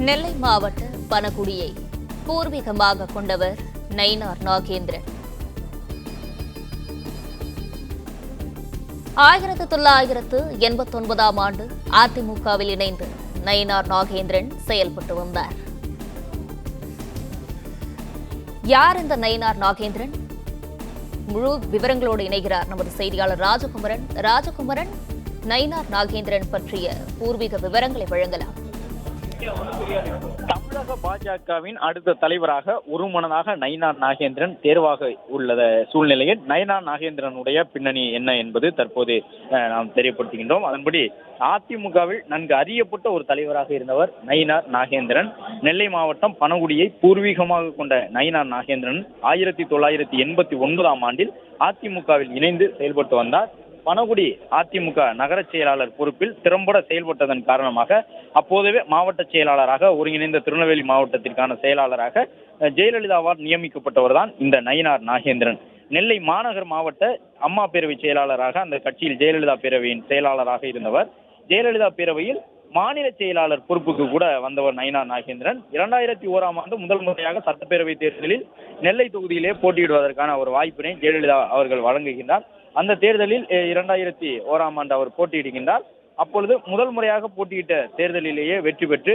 நெல்லை மாவட்ட பனகுடியை பூர்வீகமாக கொண்டவர் நயினார் நாகேந்திரன். 1989ஆம் ஆண்டு அதிமுகவில் இணைந்து நயினார் நாகேந்திரன் செயல்பட்டு வந்தார். யார் இந்த நயினார் நாகேந்திரன்? முழு விவரங்களோடு இணைகிறார் நமது செய்தியாளர் ராஜகுமரன். ராஜகுமரன், நயினார் நாகேந்திரன் பற்றிய பூர்வீக விவரங்களை வழங்கலாம். தமிழக பாஜகவின் அடுத்த தலைவராக ஒருமனதாக நயினார் நாகேந்திரன் தேர்வாக உள்ள சூழ்நிலையில் நயினார் நாகேந்திரனுடைய பின்னணி என்ன என்பது தற்போது நாம் தெரியப்படுத்துகின்றோம். அதன்படி அதிமுகவில் நன்கு அறியப்பட்ட ஒரு தலைவராக இருந்தவர் நயினார் நாகேந்திரன். நெல்லை மாவட்டம் பனகுடியை பூர்வீகமாக கொண்ட நயினார் நாகேந்திரன் 1989ஆம் ஆண்டில் அதிமுகவில் இணைந்து செயல்பட்டு வந்தார். பனகுடி அதிமுக நகர செயலாளர் பொறுப்பில் திறம்பட செயல்பட்டதன் காரணமாக அப்போதவே மாவட்ட செயலாளராக ஒருங்கிணைந்த திருநெல்வேலி மாவட்டத்திற்கான செயலாளராக ஜெயலலிதாவால் நியமிக்கப்பட்டவர் தான் இந்த நயினார் நாகேந்திரன். நெல்லை மாநகர் மாவட்ட அம்மா பேரவை செயலாளராக அந்த கட்சியில் ஜெயலலிதா பேரவையின் செயலாளராக இருந்தவர். ஜெயலலிதா பேரவையில் மாநில செயலாளர் பொறுப்புக்கு கூட வந்தவர் நயினார் நாகேந்திரன். 2001ஆம் ஆண்டு முதல் முறையாக சட்டப்பேரவை தேர்தலில் நெல்லை தொகுதியிலே போட்டியிடுவதற்கான ஒரு வாய்ப்பினை ஜெயலலிதா அவர்கள் வழங்குகின்றார். அந்த தேர்தலில் 2001ஆம் ஆண்டு அவர் போட்டியிடுகின்றார். அப்பொழுது முதல் முறையாக போட்டியிட்ட தேர்தலிலேயே வெற்றி பெற்று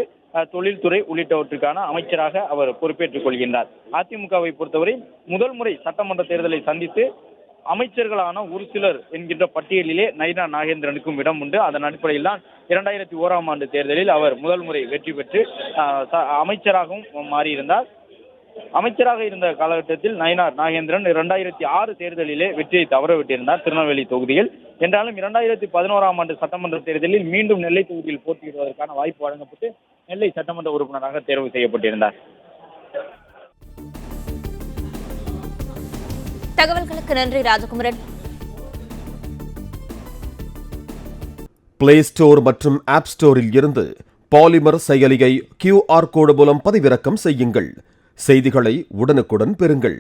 தொழில்துறை உள்ளிட்டவற்றுக்கான அமைச்சராக அவர் பொறுப்பேற்றுக் கொள்கின்றார். அதிமுகவை பொறுத்தவரை முதல் முறை சட்டமன்ற தேர்தலை சந்தித்து அமைச்சர்களான ஒரு சிலர் என்கின்ற பட்டியலிலே நயினார் நாகேந்திரனுக்கும் இடம் உண்டு. அதன் அடிப்படையில் தான் 2001ஆம் ஆண்டு தேர்தலில் அவர் முதல் முறை வெற்றி பெற்று அமைச்சராகவும் மாறியிருந்தார். அமைச்சராக இருந்த காலகட்டத்தில் நயினார் நாகேந்திரன் 2006 தேர்தலிலே வெற்றியை தவறவிட்டிருந்தார் திருநெல்வேலி தொகுதியில். என்றாலும் 2011ஆம் ஆண்டு சட்டமன்ற தேர்தலில் மீண்டும் நெல்லை தொகுதியில் போட்டியிடுவதற்கான வாய்ப்பு வழங்கப்பட்டு நெல்லை சட்டமன்ற உறுப்பினராக தேர்வு செய்யப்பட்டிருந்தார். தகவல்களுக்கு நன்றி ராஜகுமரன். பிளே ஸ்டோர் மற்றும் ஆப் ஸ்டோரில் இருந்து பாலிமர் செயலியை QR கோடு மூலம் பதிவிறக்கம் செய்யுங்கள். செய்திகளை உடனுக்குடன் பெறுங்கள்.